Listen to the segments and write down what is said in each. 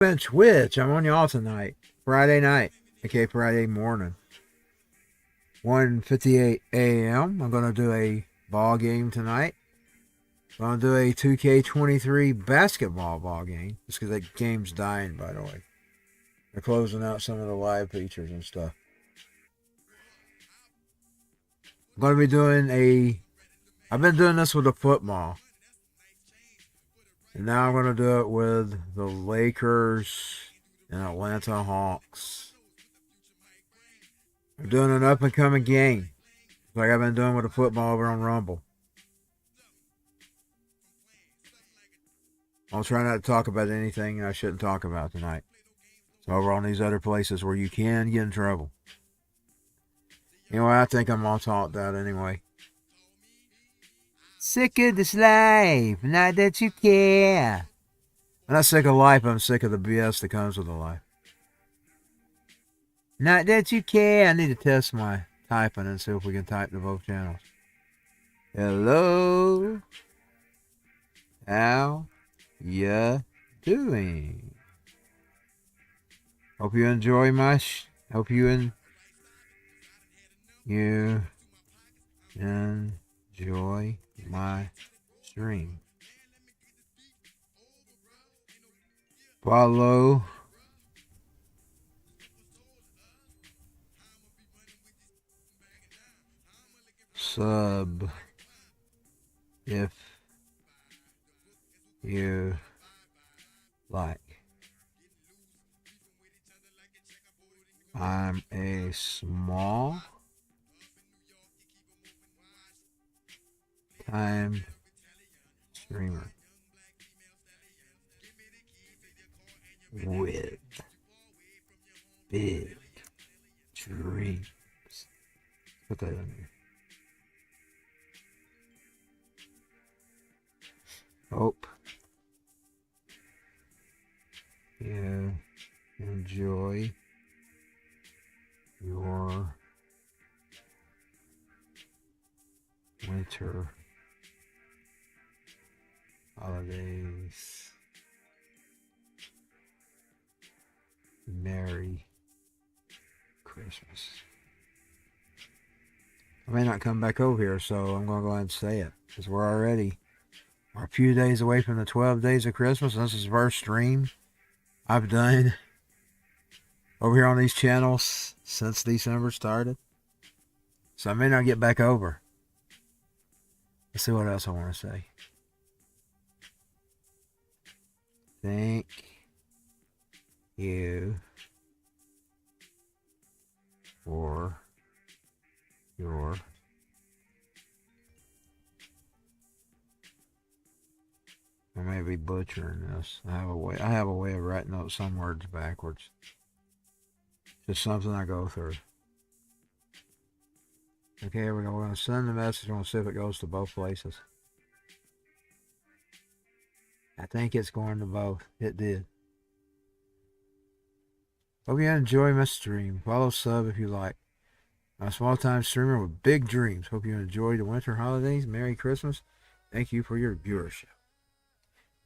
On Twitch, I'm on y'all tonight. Friday night, okay, Friday morning. 1:58 a.m. I'm gonna do a ball game tonight. I'm gonna do a 2K23 basketball ball game. Just because that game's dying, by the way. They're closing out some of the live features and stuff. I'm gonna be doing I've been doing this with the football. And now I'm going to do it with the Lakers and Atlanta Hawks. I'm doing an up-and-coming game, like I've been doing with the football over on Rumble. I'll try not to talk about anything I shouldn't talk about tonight. So over on these other places where you can get in trouble. Anyway, I think I'm all talked out anyway. Sick of this life, not that you care. I'm not sick of life, I'm sick of the BS that comes with the life. Not that you care. I need to test my typing and see if we can type to both channels. Hello. How ya doing? Hope you enjoy my hope you enjoy my stream. Follow, sub if you like. I'm a small time streamer with big dreams. Put that in there. Hope you enjoy your winter holidays. Merry Christmas. I may not come back over here, so I'm going to go ahead and say it, because we're a few days away from the 12 days of Christmas. This is the first stream I've done over here on these channels since December started. So I may not get back over. Let's see what else I want to say. Thank you for your I may be butchering this. I have a way of writing out some words backwards. Just something I go through. Okay, here we go. We're going to send the message. We're going to see if it goes to both places. I think it's going to both. It did. Hope you enjoy my stream. Follow, sub if you like. I'm a small-time streamer with big dreams. Hope you enjoy the winter holidays. Merry Christmas. Thank you for your viewership.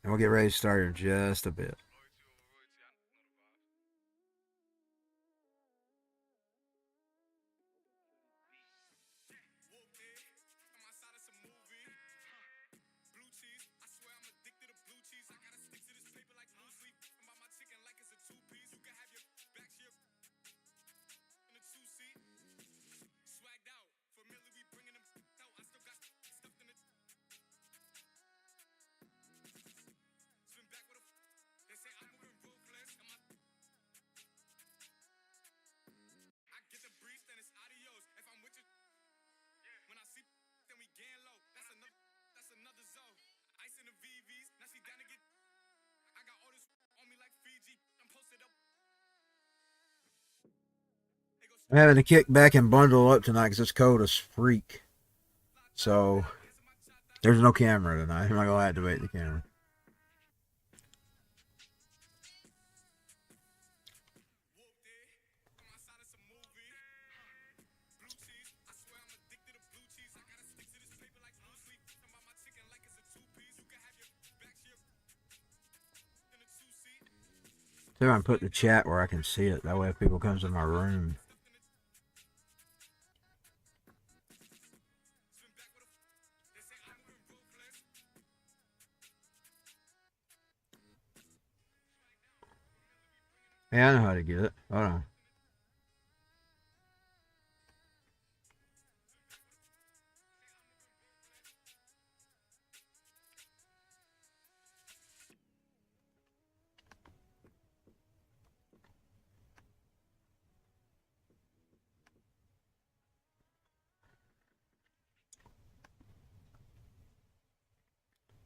And we'll get ready to start in just a bit. I'm having to kick back and bundle up tonight because it's cold as freak. So, there's no camera tonight. I'm not going to activate the camera. See if I can put the chat where I can see it. That way if people comes in my room. Yeah, I know how to get it. Hold on.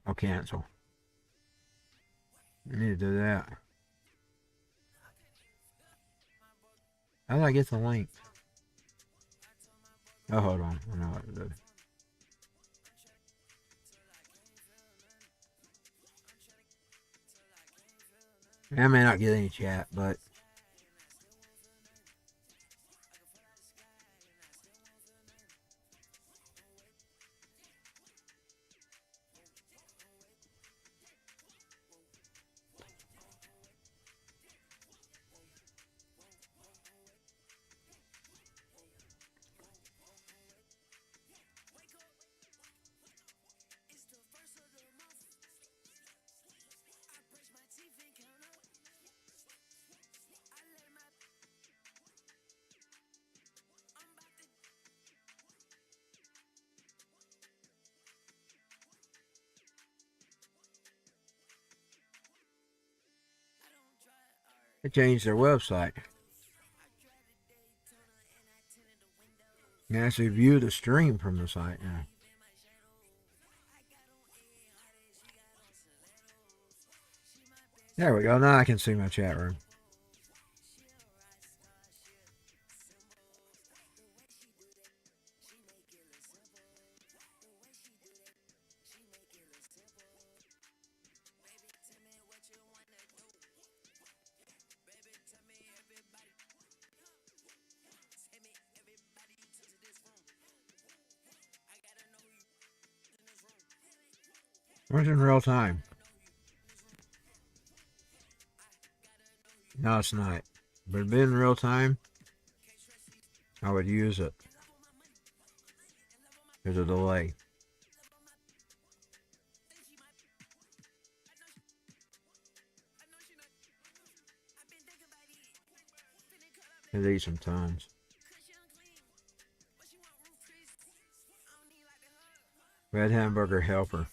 I'll cancel. I need to do that. How do I get the link? Oh, hold on. I know what to do. I may not get any chat, but they changed their website. You can actually view the stream from the site now. There we go. Now I can see my chat room. Where's in real time? No, it's not. But if it in real time, I would use it. There's a delay. I'd eat some tons. Red hamburger helper.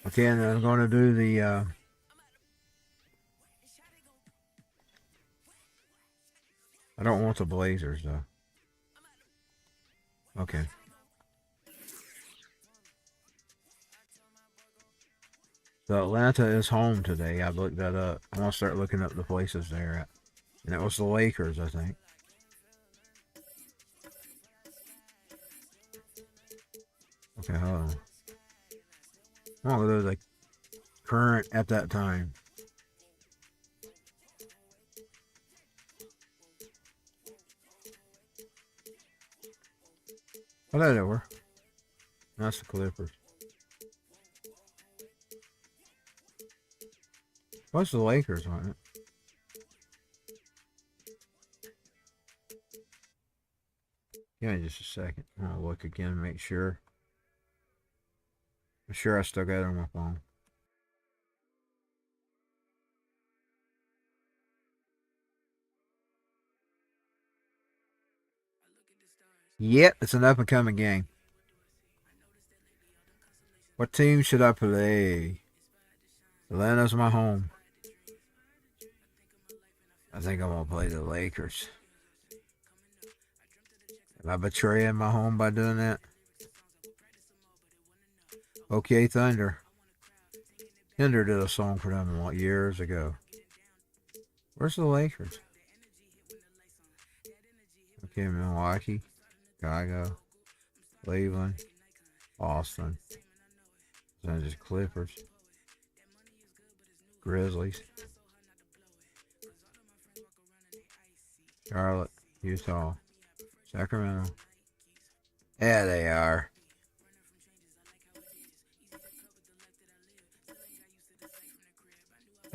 Okay, and I'm going to do the I don't want the Blazers though. Okay. So Atlanta is home today. I looked that up. I'm gonna start looking up the places they're at. And it was the Lakers, I think. Okay, hold on. I'm gonna go to the current at that time. Oh, there they were. That's the Clippers. What's the Lakers on it? Give me just a second. I'll look again, make sure. I'm sure I still got it on my phone. Yep, it's an up-and-coming game. What team should I play? Atlanta's my home. I think I'm going to play the Lakers. Am I betraying my home by doing that? Okay, Thunder. Thunder did a song for them years ago. Where's the Lakers? Okay, Milwaukee, Chicago, Cleveland, Boston. Then just Clippers, Grizzlies, Charlotte, Utah, Sacramento. Yeah, they are.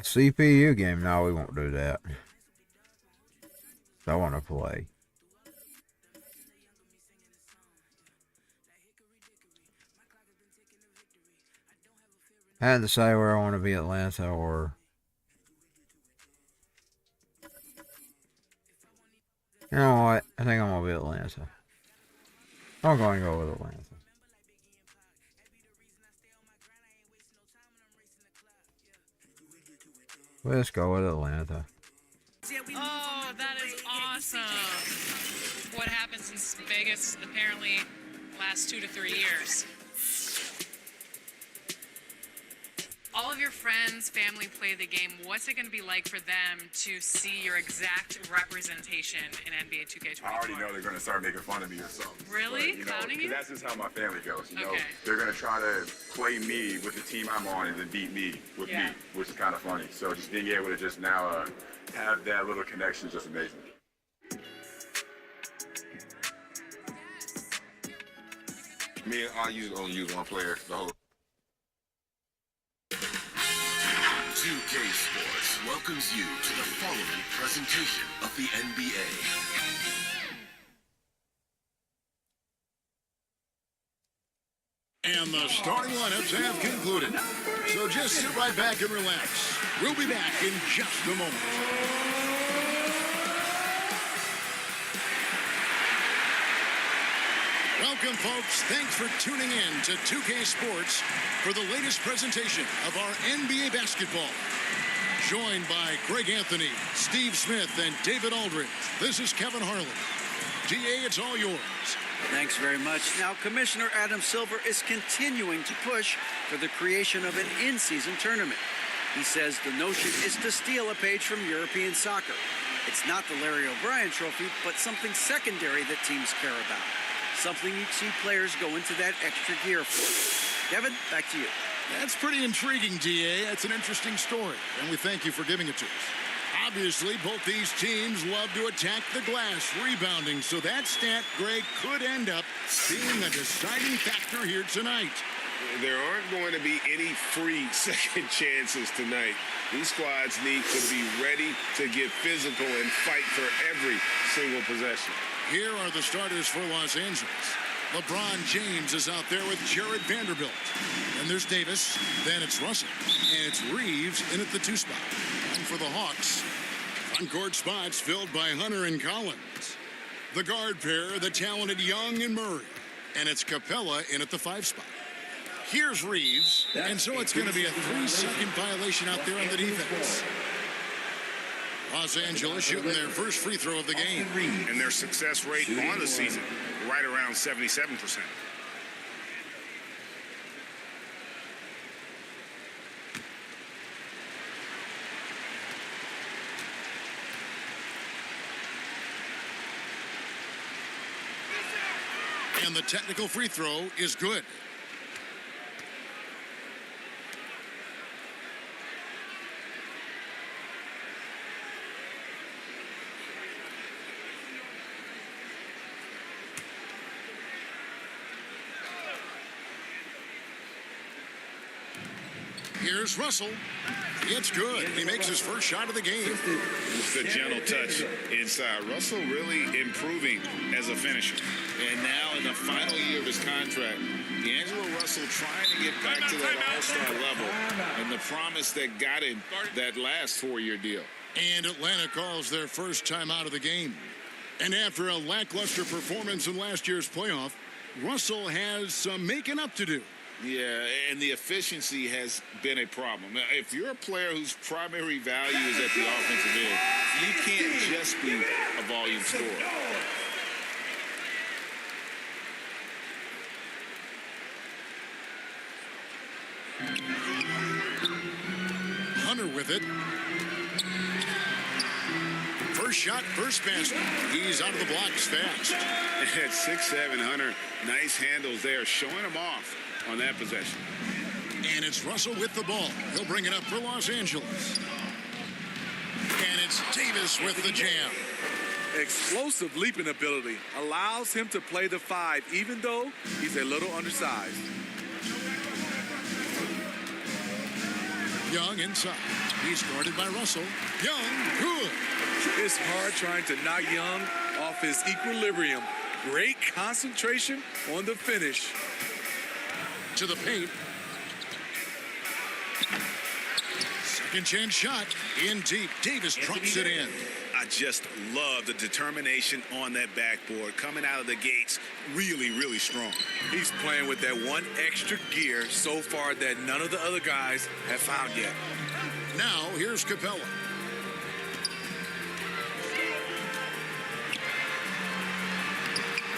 CPU game. No, we won't do that. I want to play. I had to say where I want to be, Atlanta or... You know what? I think I'm going to be Atlanta. I'm going to go with Atlanta. Let's go with Atlanta. Oh, that is awesome. What happens in Vegas apparently lasts 2 to 3 years. All of your friends, family play the game. What's it going to be like for them to see your exact representation in NBA 2k23? I already know they're going to start making fun of me or something. Really? But, Clowning you? That's just how my family goes. You know, Okay. they're going to try to play me with the team I'm on and then beat me with me, which is kind of funny. So just being able to just now have that little connection is just amazing. Me, I only use one player the whole. 2K Sports welcomes you to the following presentation of the NBA. And the starting lineups have concluded. So just sit right back and relax. We'll be back in just a moment. Welcome, folks. Thanks for tuning in to 2K Sports for the latest presentation of our NBA basketball. Joined by Greg Anthony, Steve Smith, and David Aldridge, this is Kevin Harlan. DA, it's all yours. Thanks very much. Now, Commissioner Adam Silver is continuing to push for the creation of an in-season tournament. He says the notion is to steal a page from European soccer. It's not the Larry O'Brien trophy, but something secondary that teams care about. Something you'd see players go into that extra gear for. Kevin, back to you. That's pretty intriguing, DA. That's an interesting story, and we thank you for giving it to us. Obviously, both these teams love to attack the glass, rebounding, so that stat, Greg, could end up being a deciding factor here tonight. There aren't going to be any free second chances tonight. These squads need to be ready to get physical and fight for every single possession. Here are the starters for Los Angeles. LeBron James is out there with Jared Vanderbilt. And there's Davis. Then it's Russell. And it's Reeves in at the 2 spot. And for the Hawks, front court spots filled by Hunter and Collins. The guard pair, the talented Young and Murray. And it's Capella in at the 5 spot. Here's Reeves. And so it's going to be a 3-second violation out there on the defense. Los Angeles shooting their first free throw of the game. And their success rate on the season, right around 77%. And the technical free throw is good. Here's Russell. It's good. He makes his first shot of the game. It's the gentle touch inside. Russell really improving as a finisher. And now in the final year of his contract, D'Angelo Russell trying to get back to that all-star level and the promise that got him that last 4-year deal. And Atlanta calls their first time out of the game. And after a lackluster performance in last year's playoff, Russell has some making up to do. Yeah, and the efficiency has been a problem. Now, if you're a player whose primary value is at the offensive end, you can't just be a volume scorer. Hunter with it. First shot, first basket. He's out of the blocks fast. At 6'7", Hunter, nice handles there, showing him off on that possession. And it's Russell with the ball. He'll bring it up for Los Angeles. And it's Davis with the jam. Explosive leaping ability allows him to play the 5, even though he's a little undersized. Young inside. He's guarded by Russell. Young, good. It's hard trying to knock Young off his equilibrium. Great concentration on the finish. To the paint. Second chance shot. In deep. Davis drops it in. I just love the determination on that backboard. Coming out of the gates, really, really strong. He's playing with that one extra gear so far that none of the other guys have found yet. Now, here's Capella.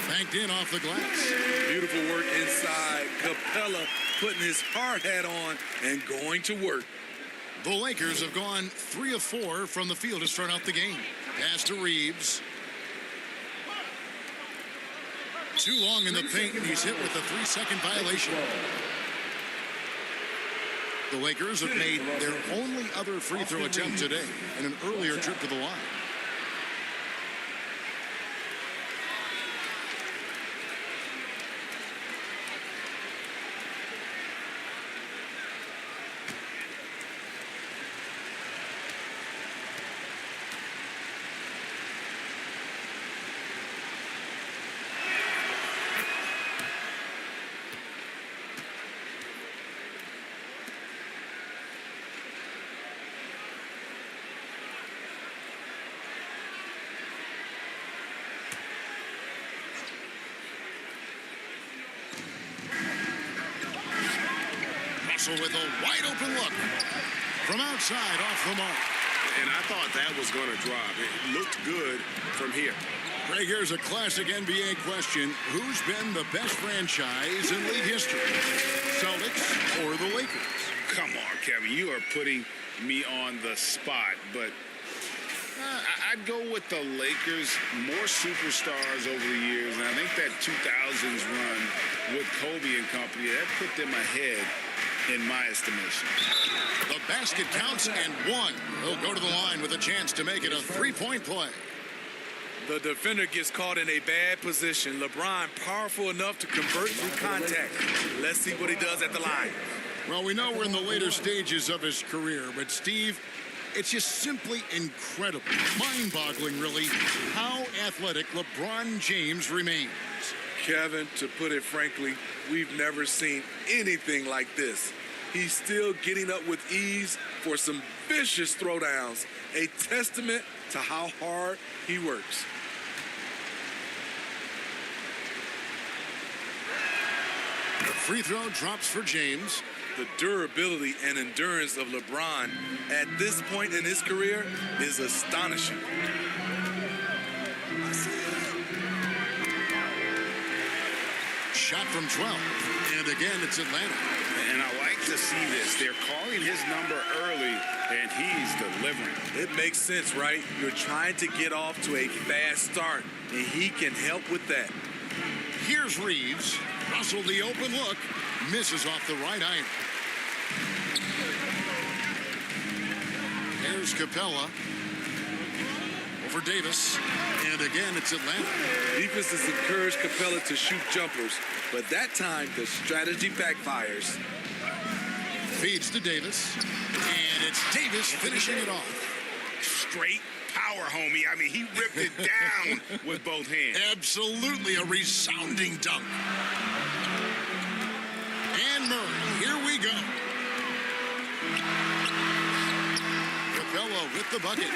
Banked in off the glass. Beautiful work inside. Capella putting his hard hat on and going to work. The Lakers have gone 3 of 4 from the field to start out the game. Pass to Reeves. Too long in the paint, and he's hit with a 3-second violation. The Lakers have made their only other free throw attempt today in an earlier trip to the line. With a wide open look from outside off the mark. And I thought that was going to drop. It looked good from here. Greg, here's a classic NBA question. Who's been the best franchise in league history? Celtics or the Lakers? Come on, Kevin. You are putting me on the spot, but I'd go with the Lakers. More superstars over the years, and I think that 2000s run with Kobe and company, that put them ahead in my estimation. The basket counts and one. He'll go to the line with a chance to make it a three-point play. The defender gets caught in a bad position. LeBron powerful enough to convert through contact. Let's see what he does at the line. Well, we know we're in the later stages of his career, but Steve, it's just simply incredible, mind-boggling really, how athletic LeBron James remains. Kevin, to put it frankly, we've never seen anything like this. He's still getting up with ease for some vicious throwdowns, a testament to how hard he works. The free throw drops for James. The durability and endurance of LeBron at this point in his career is astonishing. Shot from 12. And again, it's Atlanta. And I like to see this. They're calling his number early, and he's delivering. It makes sense, right? You're trying to get off to a fast start, and he can help with that. Here's Reeves. Russell, the open look. Misses off the right iron. Here's Capella. Over Davis. And again, it's Atlanta. Defenses encourage Capella to shoot jumpers, but that time the strategy backfires. Feeds to Davis. And it's Davis finishing it off. Straight power, homie. I mean, he ripped it down with both hands. Absolutely a resounding dunk. And Murray, here we go. Capella with the bucket.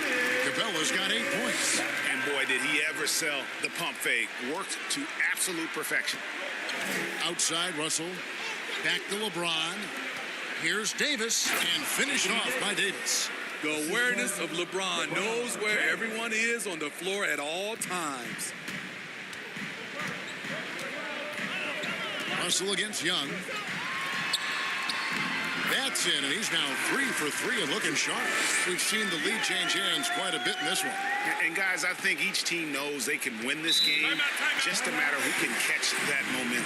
Capella's got 8 points. And boy, did he ever sell the pump fake. Worked to absolute perfection. Outside, Russell. Back to LeBron. Here's Davis, and finished off by Davis. The awareness of LeBron knows where everyone is on the floor at all times. Russell against Young. That's in, and he's now 3 for 3 and looking sharp. We've seen the lead change hands quite a bit in this one. And guys, I think each team knows they can win this game. Just a matter who can catch that momentum.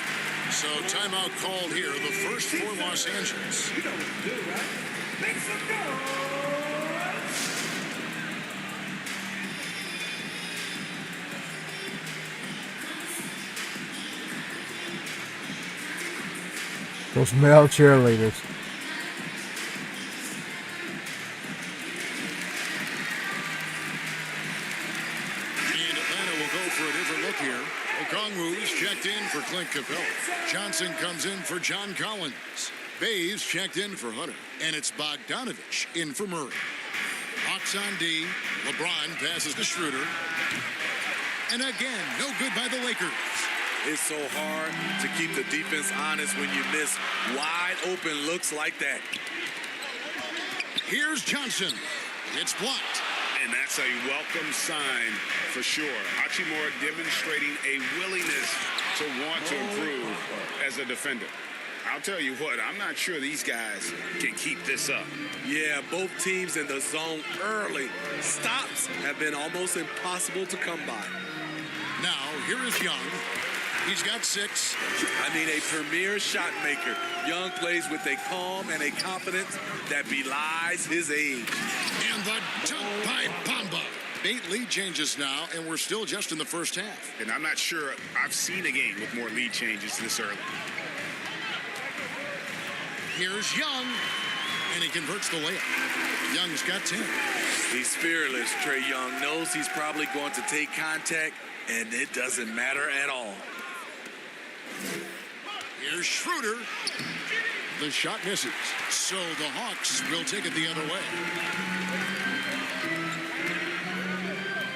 So timeout called here, the first for Los Angeles. You know what to do, right? Make some Those male cheerleaders. Kongwu's checked in for Clint Capella. Johnson comes in for John Collins. Bays checked in for Hunter. And it's Bogdanovich in for Murray. Hawks on D. LeBron passes to Schroeder. And again, no good by the Lakers. It's so hard to keep the defense honest when you miss wide open looks like that. Here's Johnson. It's blocked. And that's a welcome sign for sure. Hachimura demonstrating a willingness to want to improve as a defender. I'll tell you what, I'm not sure these guys can keep this up. Yeah, both teams in the zone early. Stops have been almost impossible to come by. Now, here is Young. He's got 6. I mean, a premier shot maker. Young plays with a calm and a confidence that belies his age. And the dunk by Bamba. 8 lead changes now, and we're still just in the first half. And I'm not sure I've seen a game with more lead changes this early. Here's Young, and he converts the layup. Young's got 10. He's fearless. Trey Young knows he's probably going to take contact, and it doesn't matter at all. Here's Schroeder. The shot misses, so the Hawks will take it the other way.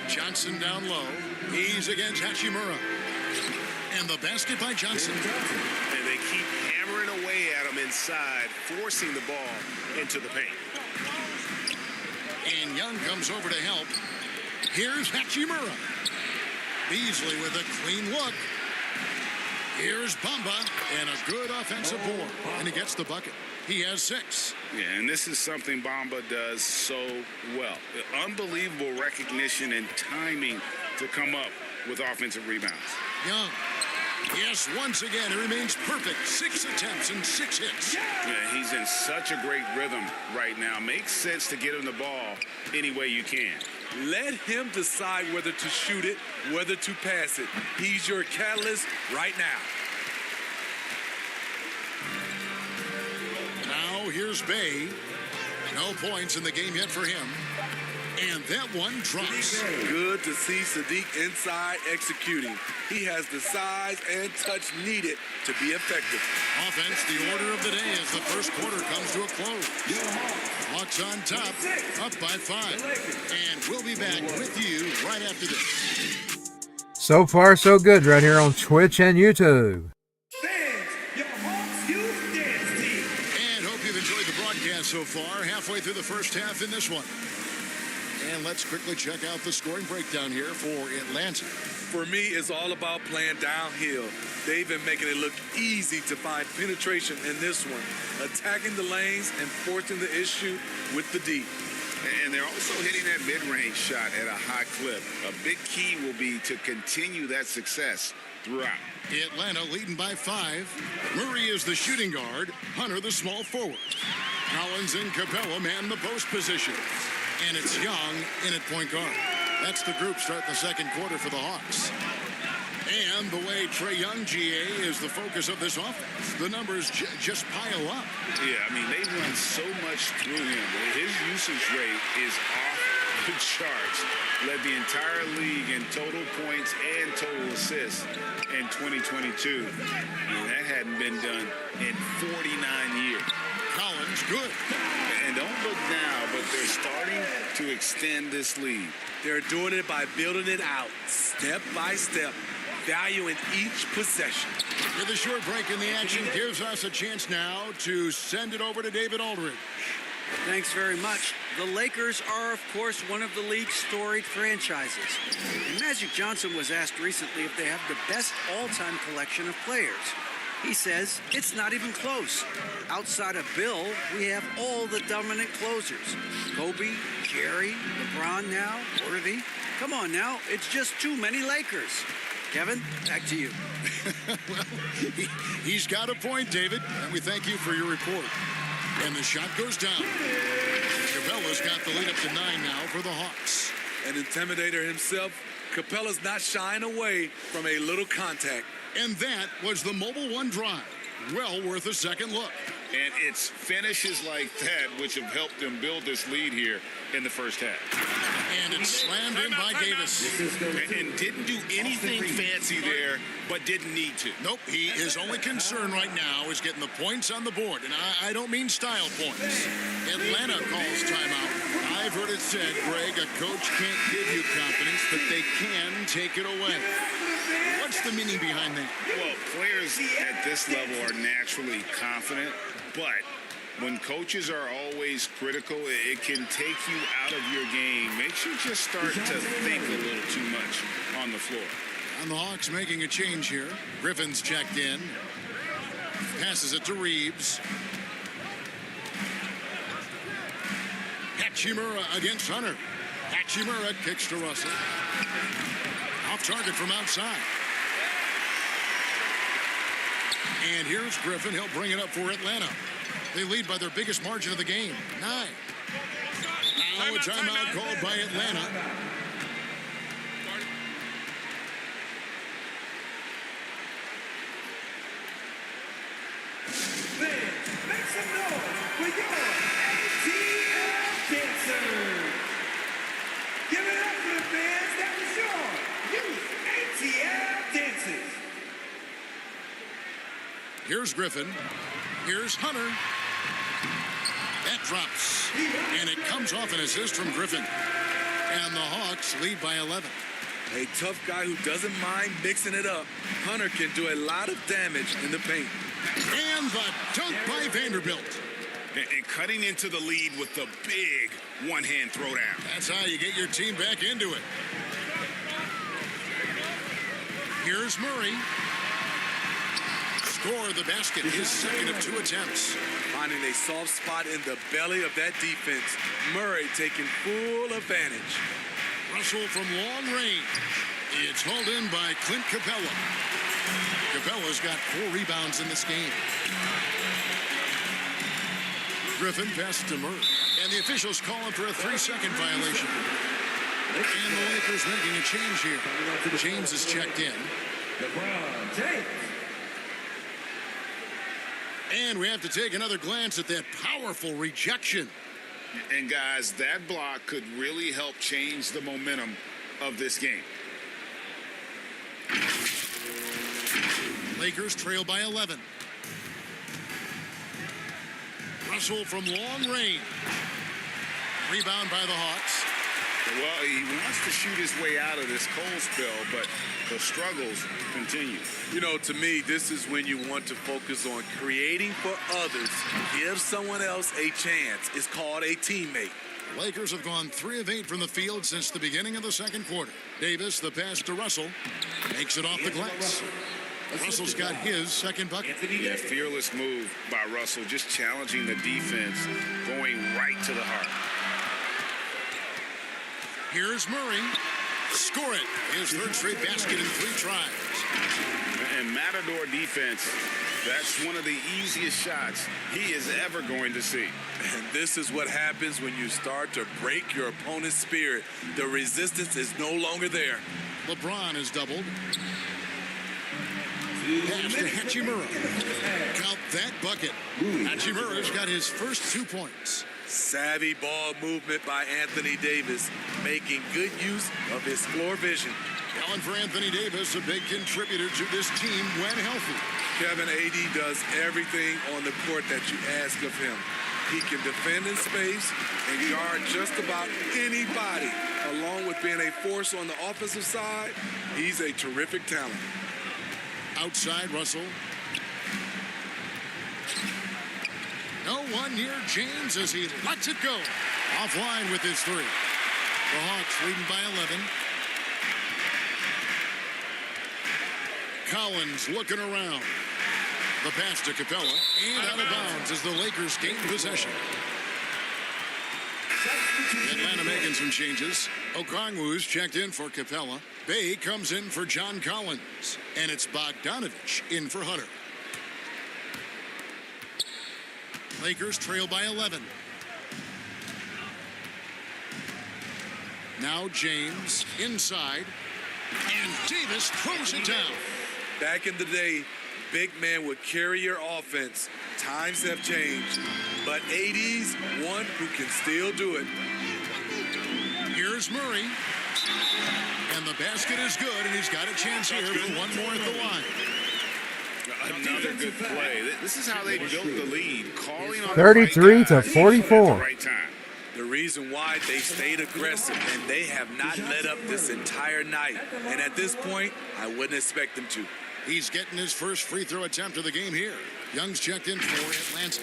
Johnson down low. He's against Hachimura. And the basket by Johnson. And they keep hammering away at him inside, forcing the ball into the paint. And Young comes over to help. Here's Hachimura. Beasley with a clean look. Here's Bamba, and a good offensive board. And he gets the bucket. He has 6. Yeah, and this is something Bamba does so well. Unbelievable recognition and timing to come up with offensive rebounds. Young. Yes, once again, he remains perfect. 6 attempts and 6 hits. Yeah, he's in such a great rhythm right now. Makes sense to get him the ball any way you can. Let him decide whether to shoot it, whether to pass it. He's your catalyst right now. Now here's Bay. No points in the game yet for him. And that one drops. Good to see Sadiq inside executing. He has the size and touch needed to be effective. Offense, the order of the day as the first quarter comes to a close. Hawks on top, up by 5. And we'll be back with you right after this. So far, so good right here on Twitch and YouTube. And hope you've enjoyed the broadcast so far. Halfway through the first half in this one. And let's quickly check out the scoring breakdown here for Atlanta. For me, it's all about playing downhill. They've been making it look easy to find penetration in this one, attacking the lanes and forcing the issue with the D. And they're also hitting that mid-range shot at a high clip. A big key will be to continue that success throughout. Atlanta leading by 5. Murray is the shooting guard. Hunter the small forward. Collins and Capella man the post position. And it's Young in at point guard. That's the group starting the second quarter for the Hawks. And the way Trey Young, GA, is the focus of this offense. The numbers just pile up. Yeah, I mean, they run so much through him. His usage rate is off the charts. Led the entire league in total points and total assists in 2022. And that hadn't been done in 49 years. Collins, good. And don't look now, but they're starting to extend this lead. They're doing it by building it out, step by step, valuing each possession. With a short break in the action gives us a chance now to send it over to David Aldridge. Thanks very much. The Lakers are, of course, one of the league's storied franchises. And Magic Johnson was asked recently if they have the best all-time collection of players. He says it's not even close. Outside of Bill, we have all the dominant closers. Kobe, Jerry, LeBron now, Worthy. Come on now, it's just too many Lakers. Kevin, back to you. Well, he's got a point, David, and we thank you for your report. And the shot goes down. Capella's got the lead up to 9 now for the Hawks. An intimidator himself, Capella's not shying away from a little contact. And that was the Mobile One drive. Well worth a second look. And it's finishes like that which have helped them build this lead here in the first half. And it's slammed in by Davis. And didn't do anything fancy there, but didn't need to. Nope, his only concern right now is getting the points on the board. And I don't mean style points. Atlanta calls timeout. I've heard it said, Greg, a coach can't give you confidence, but they can take it away. What's the meaning behind that? Well, players at this level are naturally confident, but when coaches are always critical, it can take you out of your game. Makes you just start to think a little too much on the floor. And the Hawks making a change here. Griffin's checked in. Passes it to Reeves. Hachimura against Hunter. Hachimura kicks to Russell. Off target from outside. And here's Griffin. He'll bring it up for Atlanta. They lead by their biggest margin of the game, 9. Now a timeout called by Atlanta. Fans, make some noise for your ATL dancer. Give it up for the fans that was your youth ATL dancers. Here's Griffin. Here's Hunter. That drops. And it comes off an assist from Griffin. And the Hawks lead by 11. A tough guy who doesn't mind mixing it up. Hunter can do a lot of damage in the paint. And the dunk by Vanderbilt. And cutting into the lead with the big one-hand throwdown. That's how you get your team back into it. Here's Murray. Score the basket, his second of 2 attempts. Finding a soft spot in the belly of that defense. Murray taking full advantage. Russell from long range. It's hauled in by Clint Capella. Capella's got 4 rebounds in this game. Griffin passes to Murray. And the officials call him for a 3-second violation. And the Lakers making a change here. James is checked in. LeBron James. And we have to take another glance at that powerful rejection. And guys, that block could really help change the momentum of this game. Lakers trail by 11. Russell from long range. Rebound by the Hawks. Well, he wants to shoot his way out of this cold spell, but the struggles continue. You know, to me, this is when you want to focus on creating for others. Give someone else a chance. It's called a teammate. The Lakers have gone 3 of 8 from the field since the beginning of the second quarter. Davis, the pass to Russell, makes it off the glass. Russell's got his second bucket. Yeah, fearless move by Russell, just challenging the defense, going right to the heart. Here's Murray. Score it. His third straight basket in 3 tries. And Matador defense, that's one of the easiest shots he is ever going to see. And this is what happens when you start to break your opponent's spirit. The resistance is no longer there. LeBron is doubled. Pass to Hachimura. Count that bucket. Hachimura's got his first 2 points. Savvy ball movement by Anthony Davis, making good use of his floor vision. Allen for Anthony Davis, a big contributor to this team when healthy. Kevin, AD does everything on the court that you ask of him. He can defend in space and guard just about anybody. Along with being a force on the offensive side, he's a terrific talent. Outside Russell. No one near James as he lets it go. Offline with his 3. The Hawks leading by 11. Collins looking around. The pass to Capella and out of bounds as the Lakers gain possession. Atlanta making some changes. Okongwu's checked in for Capella. Bay comes in for John Collins. And it's Bogdanovich in for Hunter. Lakers trail by 11. Now James inside. And Davis throws it down. Back in the day, big man would carry your offense. Times have changed, but AD's one who can still do it. Here's Murray. And the basket is good, and he's got a chance here for one more at the line. Another good play. This is how they built the lead. Calling on 33 to the right guys 44. at the right time. The reason why they stayed aggressive, and they have not let up this entire night. And at this point, I wouldn't expect them to. He's getting his first free throw attempt of the game here. Young's checked in for Atlanta.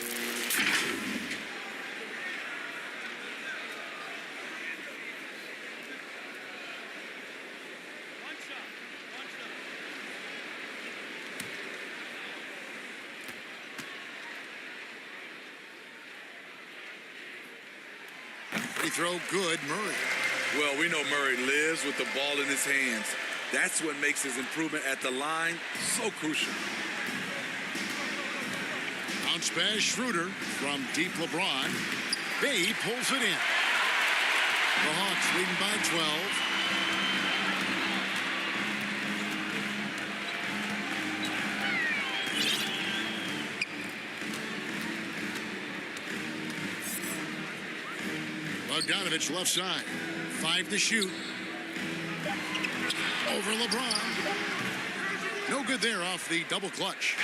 Free throw good, Murray. Well, we know Murray lives with the ball in his hands. That's what makes his improvement at the line so crucial. Bounce pass Schroeder from deep LeBron. Bay pulls it in. The Hawks leading by 12. Bogdanovich left side. 5 to shoot. Over LeBron. No good there off the double clutch.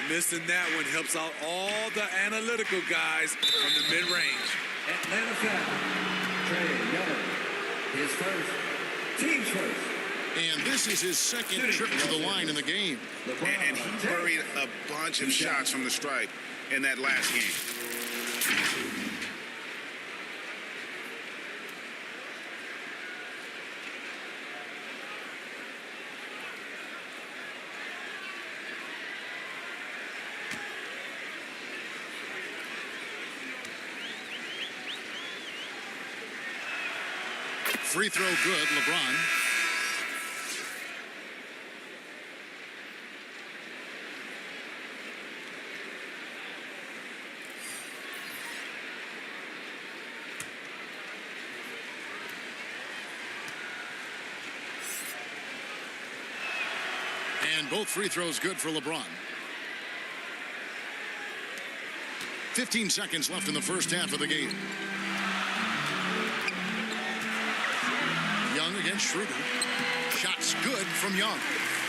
Missing that one helps out all the analytical guys from the mid-range. Atlanta foul. Trey Young. His first. Team's first. And this is his second trip to the line in the game. And he buried a bunch of shots from the stripe in that last game. Free throw good, LeBron. And both free throws good for LeBron. 15 seconds left in the first half of the game. Young against Schroeder. Shots good from Young.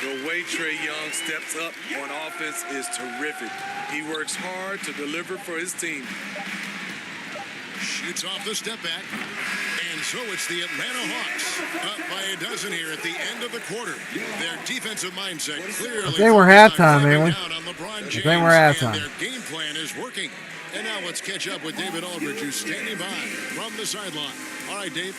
The way Trae Young steps up on offense is terrific. He works hard to deliver for his team. Shoots off the step back. And so it's the Atlanta Hawks up by a dozen here at the end of the quarter. Their defensive mindset clearly. I think we're halftime, man. I think we're halftime. Their game plan is working. And now let's catch up with David Aldridge, who's standing by from the sideline. All right, Dave.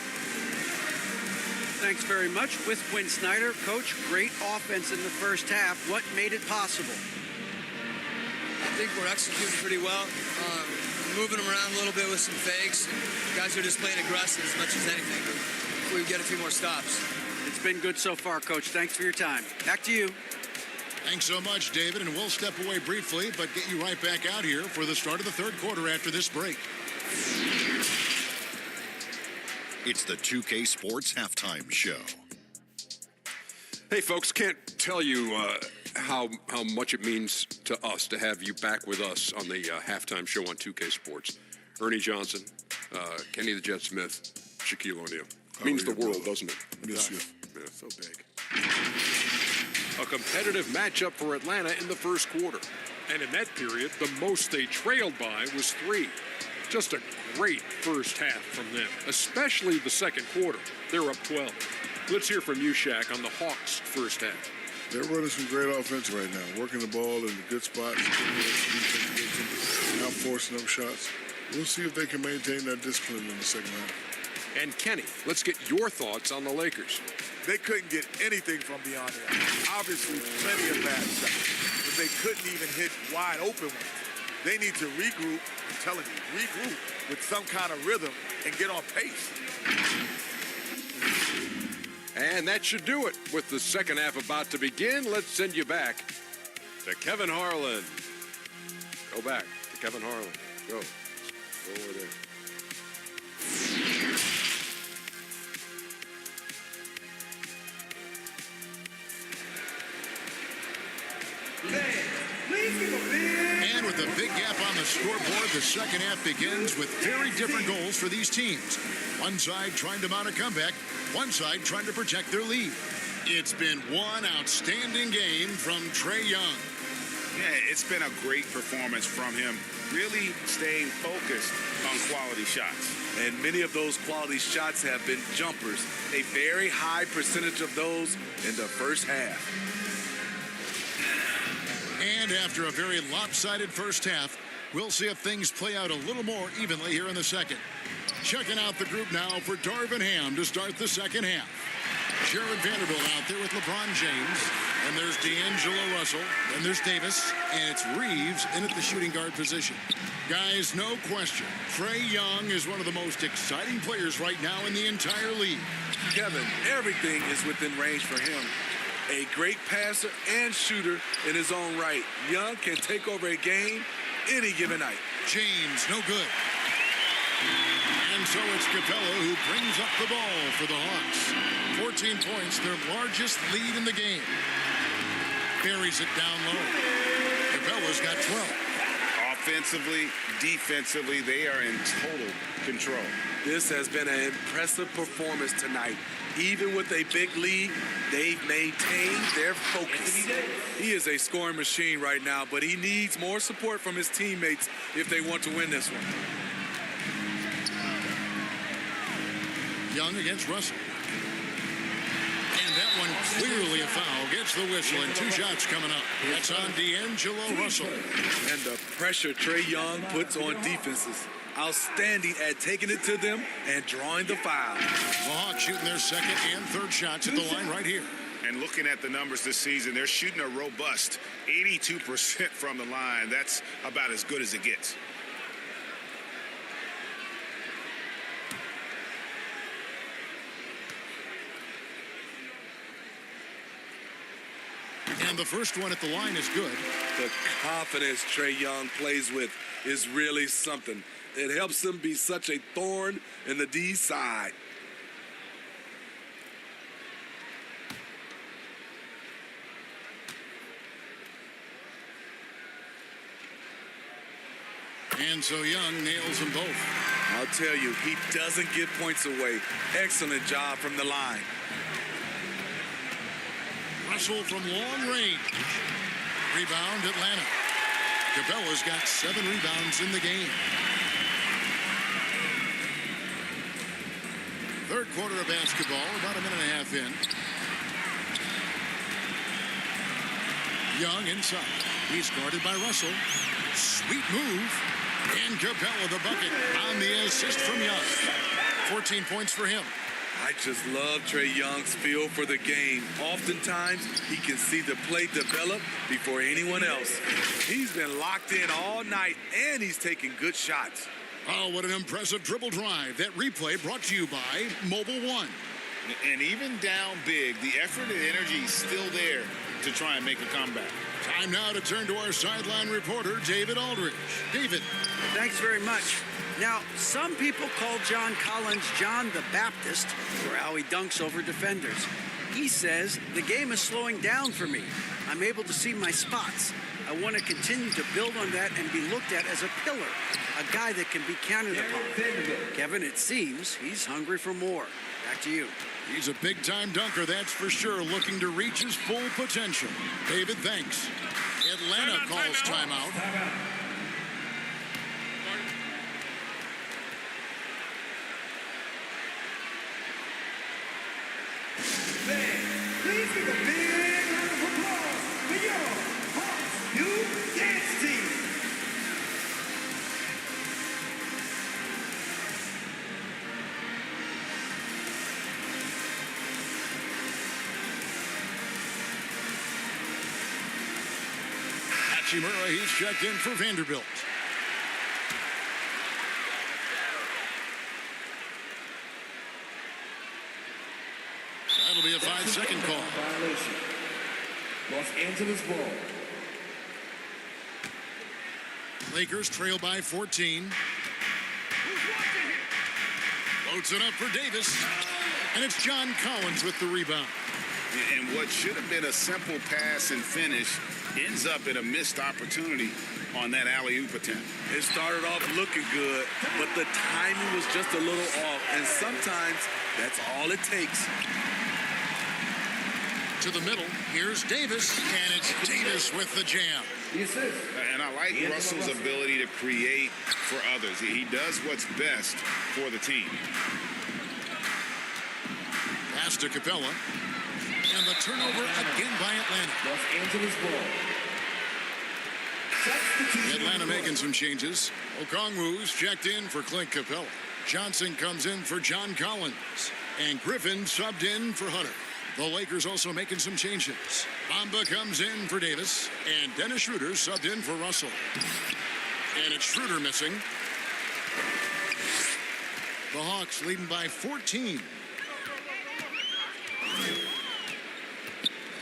Thanks very much. With Quinn Snyder, Coach, great offense in the first half. What made it possible? I think we're executing pretty well. Moving them around a little bit with some fakes. Guys are just playing aggressive as much as anything. We get a few more stops. It's been good so far, Coach. Thanks for your time. Back to you. Thanks so much, David. And we'll step away briefly, but get you right back out here for the start of the third quarter after this break. It's the 2K Sports Halftime Show. Hey, folks, can't tell you how much it means to us to have you back with us on the halftime show on 2K Sports. Ernie Johnson, Kenny the Jet Smith, Shaquille O'Neal. Means the world, doesn't it? Miss you. Yeah, so big. A competitive matchup for Atlanta in the first quarter. And in that period, the most they trailed by was 3. Just a great first half from them, especially the second quarter. They're up 12. Let's hear from you, Shaq, on the Hawks' first half. They're running some great offense right now, working the ball in the good spots, not forcing up shots. We'll see if they can maintain that discipline in the second half. And Kenny, let's get your thoughts on the Lakers. They couldn't get anything from beyond the arc. Obviously, plenty of bad shots, but they couldn't even hit wide open ones. They need to regroup, I'm telling you, regroup with some kind of rhythm and get on pace. And that should do it. With the second half about to begin, let's send you back to Kevin Harlan. Go back to Kevin Harlan. Go. Go over there. second half begins with very different goals for these teams. One side trying to mount a comeback, one side trying to protect their lead. It's been one outstanding game from Trae Young. Yeah, it's been a great performance from him, really staying focused on quality shots. And many of those quality shots have been jumpers. A very high percentage of those in the first half. And after a very lopsided first half, we'll see if things play out a little more evenly here in the second. Checking out the group now for Darvin Ham to start the second half. Jared Vanderbilt out there with LeBron James. And there's D'Angelo Russell. And there's Davis. And it's Reeves in at the shooting guard position. Guys, no question, Trae Young is one of the most exciting players right now in the entire league. Kevin, everything is within range for him. A great passer and shooter in his own right. Young can take over a game any given night. James, no good. And so it's Capella who brings up the ball for the Hawks. 14 points, their largest lead in the game. Buries it down low. Capella's got 12. Offensively, defensively, they are in total control. This has been an impressive performance tonight. Even with a big lead, they've maintained their focus. He is a scoring machine right now, but he needs more support from his teammates if they want to win this one. Young against Russell. And that one clearly a foul. Gets the whistle and 2 shots coming up. That's on D'Angelo Russell. And the pressure Trae Young puts on defenses. Outstanding at taking it to them and drawing the foul. The Hawks shooting their second and third shots at the line right here. And looking at the numbers this season, they're shooting a robust 82% from the line. That's about as good as it gets. And the first one at the line is good. The confidence Trae Young plays with is really something. It helps him be such a thorn in the D side. And so Young nails them both. I'll tell you, he doesn't give points away. Excellent job from the line. Russell from long range. Rebound, Atlanta. Capella's got 7 rebounds in the game. Third quarter of basketball, about a minute and a half in. Young inside. He's guarded by Russell. Sweet move. And Capella the bucket on the assist from Young. 14 points for him. I just love Trae Young's feel for the game. Oftentimes, he can see the play develop before anyone else. He's been locked in all night, and he's taking good shots. Oh, what an impressive dribble drive. That replay brought to you by Mobile One. And even down big, the effort and energy is still there to try and make a comeback. Time now to turn to our sideline reporter, David Aldridge. David. Thanks very much. Now, some people call John Collins John the Baptist for how he dunks over defenders. He says, the game is slowing down for me. I'm able to see my spots. I want to continue to build on that and be looked at as a pillar, a guy that can be counted upon. Kevin, it seems he's hungry for more. Back to you. He's a big-time dunker, that's for sure, looking to reach his full potential. David, thanks. Atlanta calls timeout. Please give a big round of applause for your Hawks new dance team. Hachimura, he's checked in for Vanderbilt. That'll be a 5-second call. Violation. Los Angeles ball. Lakers trail by 14. Floats it up for Davis. And it's John Collins with the rebound. And what should have been a simple pass and finish ends up in a missed opportunity. on that alley-oop attempt. It started off looking good, but the timing was just a little off, and sometimes that's all it takes. To the middle, here's Davis, and it's Davis with the jam. And I like Russell's ability to create for others. He does what's best for the team. Pass to Capella, and the turnover again by Atlanta. Los Angeles ball. Atlanta making some changes. Okongwu's checked in for Clint Capella. Johnson comes in for John Collins. And Griffin subbed in for Hunter. The Lakers also making some changes. Bamba comes in for Davis. And Dennis Schroeder subbed in for Russell. And it's Schroeder missing. The Hawks leading by 14.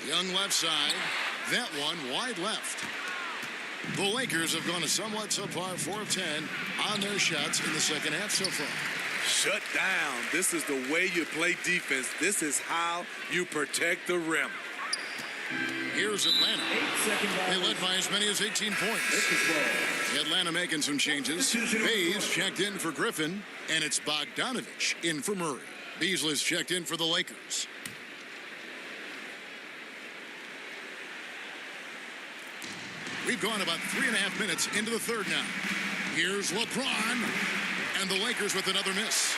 Young left side. That one wide left. The Lakers have gone a somewhat subpar 4 of 10 on their shots in the second half so far. Shut down. This is the way you play defense. This is how you protect the rim. Here's Atlanta. They led by as many as 18 points. Atlanta making some changes. Bays checked in for Griffin, and it's Bogdanovich in for Murray. Beasley's checked in for the Lakers. We've gone about 3.5 minutes into the third now. Here's LeBron, and the Lakers with another miss.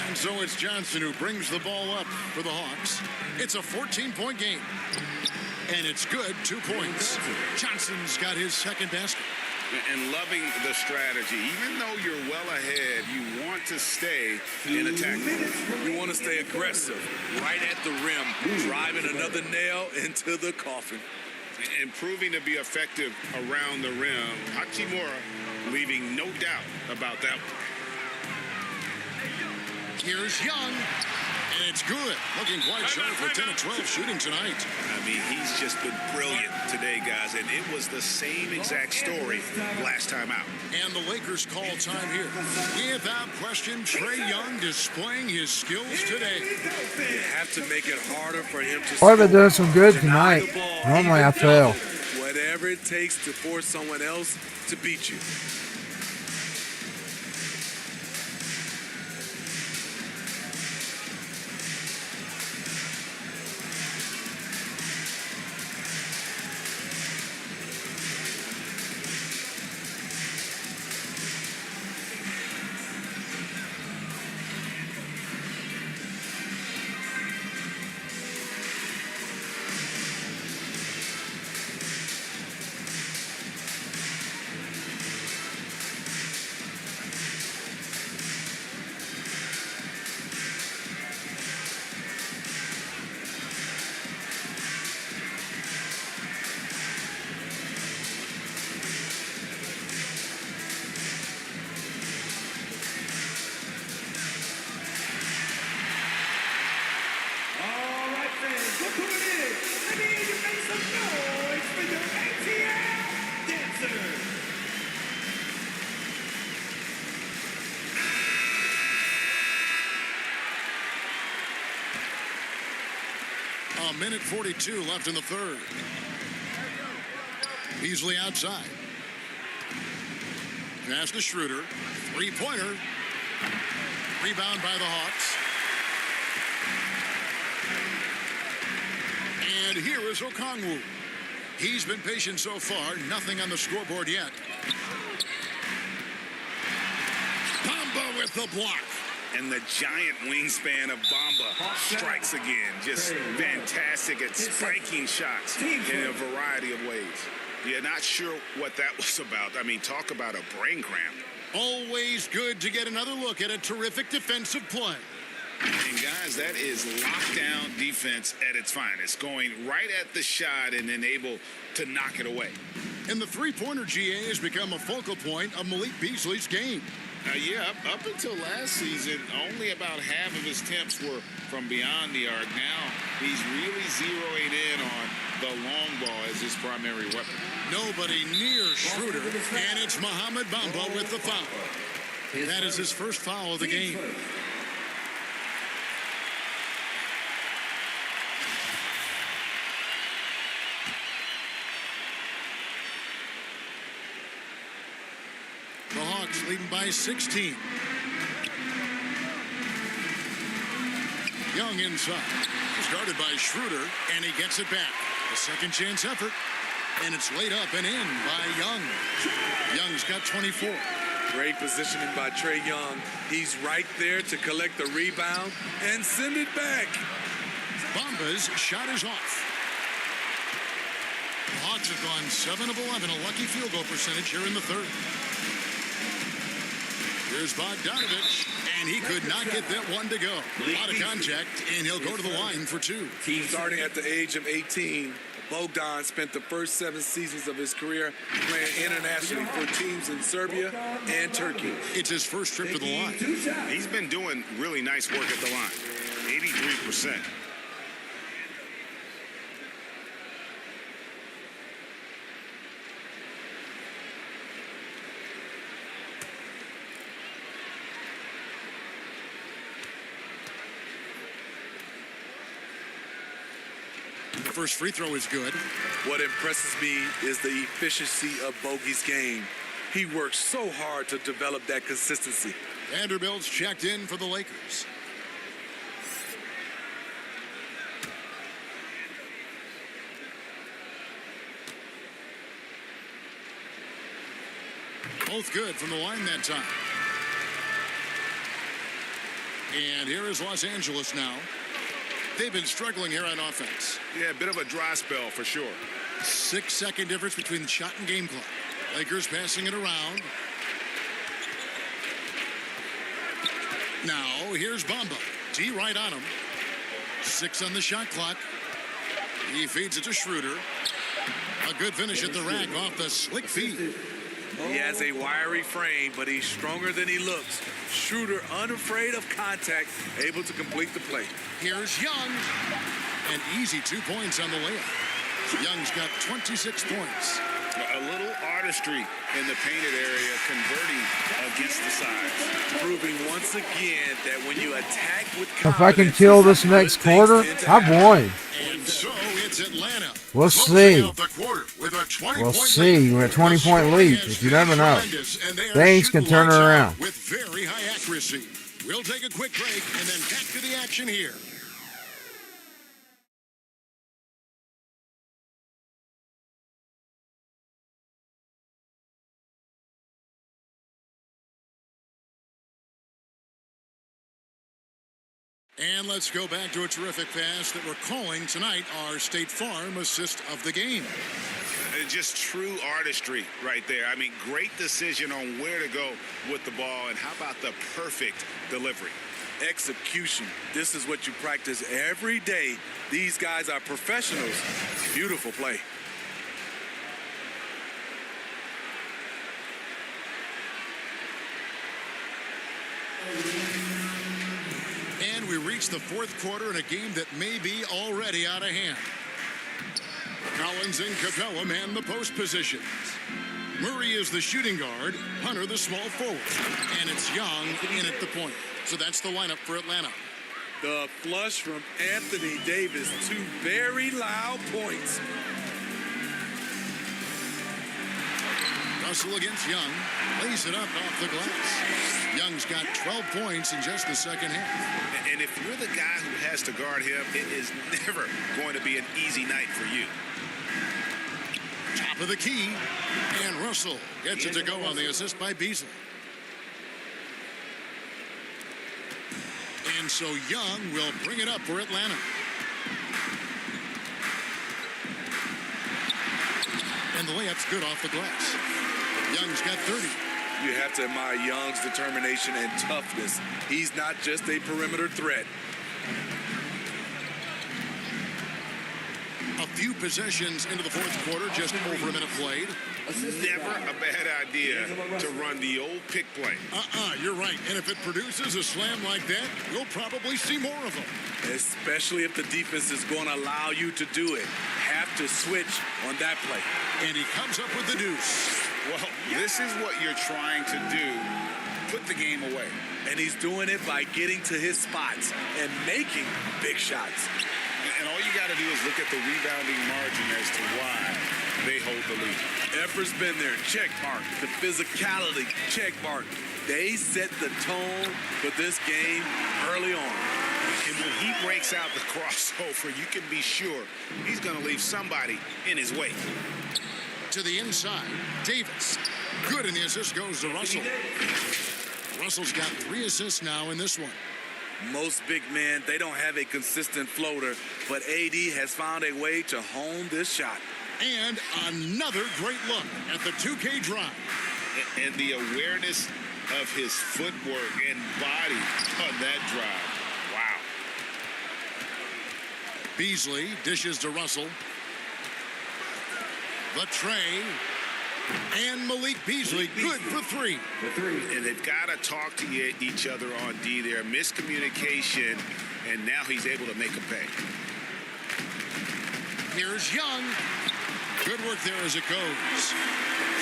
And so it's Johnson who brings the ball up for the Hawks. It's a 14-point game. And it's good, 2 points. Johnson's got his second basket. And loving the strategy. Even though you're well ahead, you want to stay in attack. You want to stay aggressive, right at the rim, driving another nail into the coffin. And proving to be effective around the rim. Hachimura leaving no doubt about that one. Here's Young, and it's good. Looking quite sharp with 10 of 12 shooting tonight. I mean, he's just been brilliant today, guys, and it was the same exact story last time out. And the Lakers call time here. Without question, Trae Young displaying his skills today. You have to make it harder for him to Boy, they're doing some good tonight. Normally I fail. Whatever it takes to force someone else to beat you. A minute 42 left in the third. Beasley outside. Pass to Schroeder. Three-pointer. Rebound by the Hawks. And here is Okongwu. He's been patient so far. Nothing on the scoreboard yet. Bamba with the block. And the giant wingspan of Bamba strikes again. Just fantastic at spiking shots in a variety of ways. You're not sure what that was about. I mean, talk about a brain cramp. Always good to get another look at a terrific defensive play. And guys, that is lockdown defense at its finest. Going right at the shot and then able to knock it away. And the three-pointer GA has become a focal point of Malik Beasley's game. Yeah, up until last season, only about half of his attempts were from beyond the arc. Now he's really zeroing in on the long ball as his primary weapon. Nobody near Schroeder, and it's Mohamed Bamba with the foul. That is his first foul of the game. by 16. Young inside. He's guarded by Schroeder, and he gets it back. A second chance effort, and it's laid up and in by Young. Young's got 24. Great positioning by Trae Young. He's right there to collect the rebound and send it back. Bamba's shot is off. The Hawks have gone 7 of 11, a lucky field goal percentage here in the third. Here's Bogdanovich, and he could not get that one to go. A lot of contact, and he'll go to the line for 2. Starting at the age of 18, Bogdan spent the first 7 seasons of his career playing internationally for teams in Serbia and Turkey. It's his first trip to the line. He's been doing really nice work at the line. 83%. The first free throw is good. What impresses me is the efficiency of Bogey's game. He works so hard to develop that consistency. Vanderbilt's checked in for the Lakers. Both good from the line that time. And here is Los Angeles now. They've been struggling here on offense. Yeah, a bit of a dry spell for sure. 6-second difference between the shot and game clock. Lakers passing it around. Now, here's Bamba. D right on him. 6 on the shot clock. He feeds it to Schroeder. A good finish at the rack off the slick feed. He has a wiry frame, but he's stronger than he looks. Schroeder, unafraid of contact, able to complete the play. Here's Young. An easy 2 points on the layup. Young's got 26 points. A little artistry in the painted area, converting against the sides. Proving once again that when you attack with confidence, If I can kill this next quarter, I've won. And so it's Atlanta. We'll see. We'll see. We're a 20-point lead. If you never know, things can turn it around. With very high accuracy. We'll take a quick break and then back to the action here. And let's go back to a terrific pass that we're calling tonight our State Farm assist of the game. Just true artistry right there. I mean, great decision on where to go with the ball, and how about the perfect delivery? Execution. This is what you practice every day. These guys are professionals. Beautiful play. And we reach the fourth quarter in a game that may be already out of hand. Collins and Capella man the post positions. Murray is the shooting guard, Hunter the small forward. And it's Young in at the point. So that's the lineup for Atlanta. The flush from Anthony Davis. 2 very loud points. Russell against Young. Lays it up off the glass. Young's got 12 points in just the second half. And if you're the guy who has to guard him, it is never going to be an easy night for you. Top of the key. And Russell gets it to go on the assist by Beasley. And so Young will bring it up for Atlanta. And the layup's good off the glass. Young's got 30. You have to admire Young's determination and toughness. He's not just a perimeter threat. A few possessions into the fourth quarter, just over a minute played. Never a bad idea to run the old pick play. You're right. And if it produces a slam like that, we'll probably see more of them. Especially if the defense is going to allow you to do it. Have to switch on that play. And he comes up with the deuce. Well, this is what you're trying to do. Put the game away. And he's doing it by getting to his spots and making big shots. And all you got to do is look at the rebounding margin as to why they hold the lead. Effort's been there, check mark. The physicality, check mark. They set the tone for this game early on. And when he breaks out the crossover, you can be sure he's going to leave somebody in his way. To the inside, Davis. Good, and the assist goes to Russell. Russell's got 3 assists now in this one. Most big men, they don't have a consistent floater, but AD has found a way to hone this shot. And another great look at the 2K drive. And the awareness of his footwork and body on that drive. Wow. Beasley dishes to Russell. The tray. And Malik Beasley, good for 3. And they've got to talk to each other on D there. Miscommunication, and now he's able to make a pay. Here's Young. Good work there as it goes.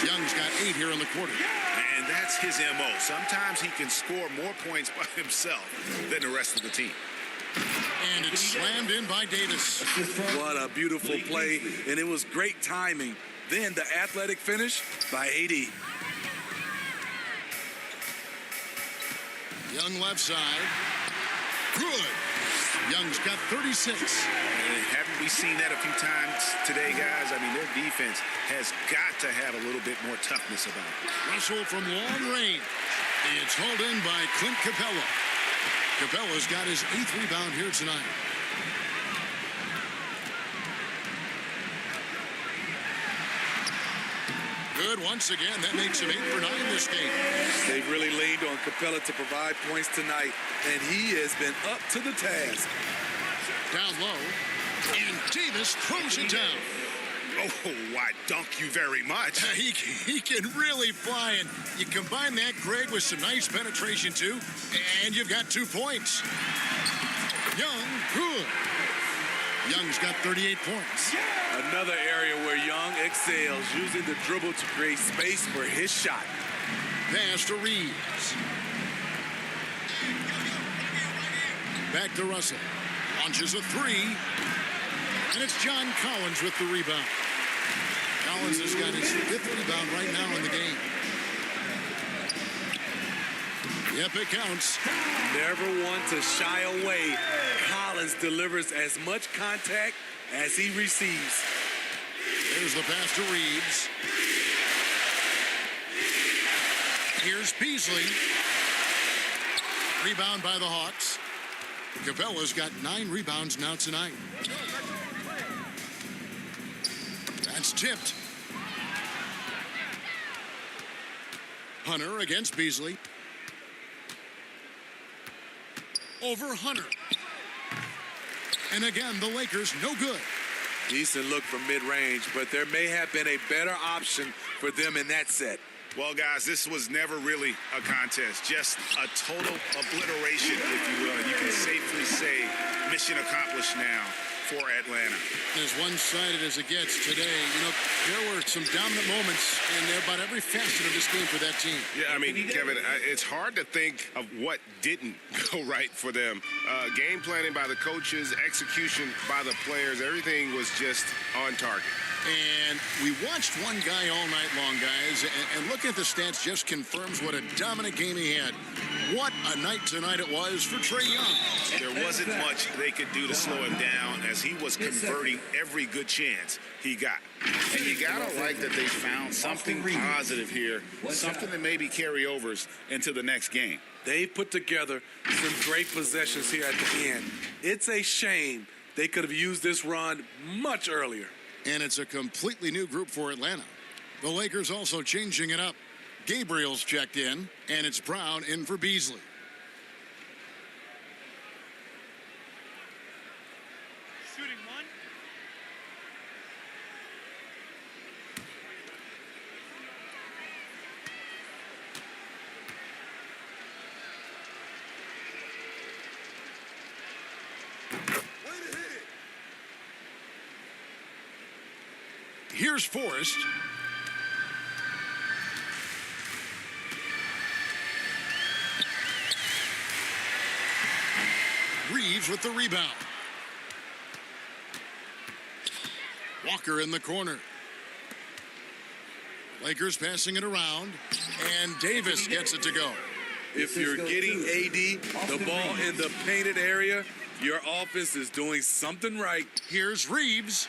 Young's got 8 here in the quarter. And that's his MO. Sometimes he can score more points by himself than the rest of the team. And it's slammed in by Davis. What a beautiful play, and it was great timing. Then the athletic finish by AD. Young left side. Good. Young's got 36. And haven't we seen that a few times today, guys? I mean, their defense has got to have a little bit more toughness about it. Russell from long range. It's hauled in by Clint Capella. Capella's got his 8th rebound here tonight. Good once again. That makes him 8 for 9 this game. They've really leaned on Capella to provide points tonight, and he has been up to the task. Down low, and Davis throws it down. Oh, I dunk you very much. He can really fly, and you combine that, Greg, with some nice penetration, too, and you've got 2 points. Young, good. Young's got 38 points. Another area where Young excels, using the dribble to create space for his shot. Pass to Reeves. Back to Russell. Launches a 3. And it's John Collins with the rebound. Collins has got his 5th rebound right now in the game. Yep, it counts. Never one to shy away. Collins delivers as much contact as he receives. There's the pass to Reeves. Here's Beasley. Rebound by the Hawks. Capella's got 9 rebounds now tonight. That's tipped. Hunter against Beasley. Over Hunter. And again, the Lakers no good. Decent look from mid-range, but there may have been a better option for them in that set. Well, guys, this was never really a contest, just a total obliteration, if you will. And you can safely say mission accomplished now for Atlanta. As one-sided as it gets today, you know, there were some dominant moments in about every facet of this game for that team. Yeah, I mean, Kevin, it's hard to think of what didn't go right for them. Game planning by the coaches, execution by the players, everything was just on target. And we watched one guy all night long, guys, and looking at the stats just confirms what a dominant game he had. What a night tonight it was for Trae Young. There wasn't much they could do to slow him down as he was converting every good chance he got. And you got to like that they found something positive here, something that maybe carryovers into the next game. They put together some great possessions here at the end. It's a shame they could have used this run much earlier. And it's a completely new group for Atlanta. The Lakers also changing it up. Gabriel's checked in, and it's Brown in for Beasley. Shooting one. Here's Forrest. Reeves with the rebound. Walker in the corner. Lakers passing it around, and Davis gets it to go. If you're getting AD the ball in the painted area, your offense is doing something right. Here's Reeves.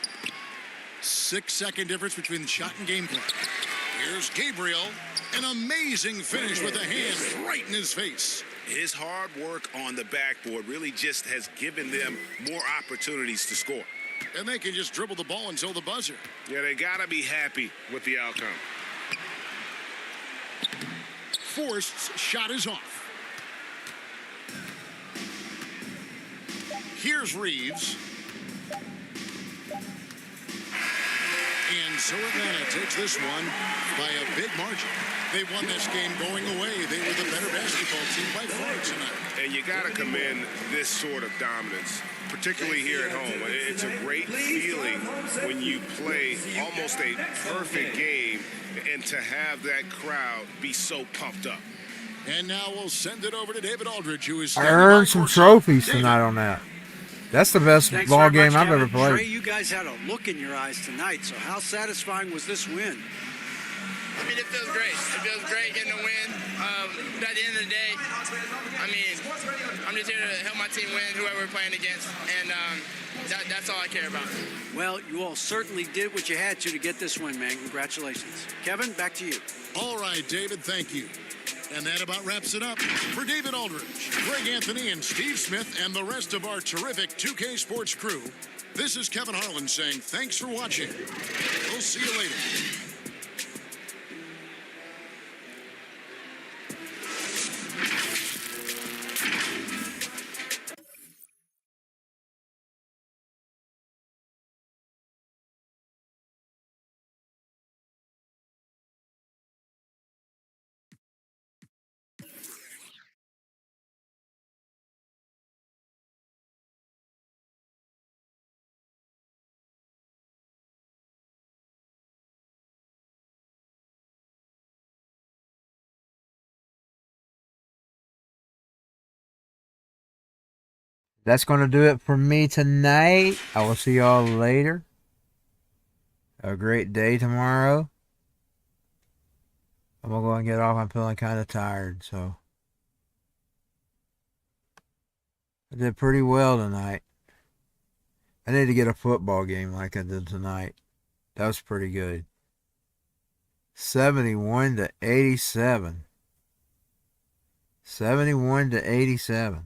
6-second difference between the shot and game clock. Here's Gabriel. An amazing finish with a hand right in his face. His hard work on the backboard really just has given them more opportunities to score. And they can just dribble the ball until the buzzer. Yeah, they got to be happy with the outcome. Forst's shot is off. Here's Reeves. And so Atlanta takes this one by a big margin. They won this game going away. They were the better basketball team by far tonight. And you got to commend this sort of dominance, particularly here at home. It's a great feeling when you play almost a perfect game and to have that crowd be so pumped up. And now we'll send it over to David Aldridge, who is... I earned some trophies tonight on that. That's the best ball game I've ever played. Trey, you guys had a look in your eyes tonight, so how satisfying was this win? I mean, it feels great. It feels great getting a win. But at the end of the day, I mean, I'm just here to help my team win, whoever we're playing against, and that's all I care about. Well, you all certainly did what you had to get this win, man. Congratulations. Kevin, back to you. All right, David, thank you. And that about wraps it up. For David Aldridge, Greg Anthony, and Steve Smith, and the rest of our terrific 2K Sports crew, this is Kevin Harlan saying thanks for watching. We'll see you later. That's going to do it for me tonight. I will see y'all later. Have a great day tomorrow. I'm going to go and get off. I'm feeling kind of tired, so. I did pretty well tonight. I need to get a football game like I did tonight. That was pretty good. 71-87. 71-87.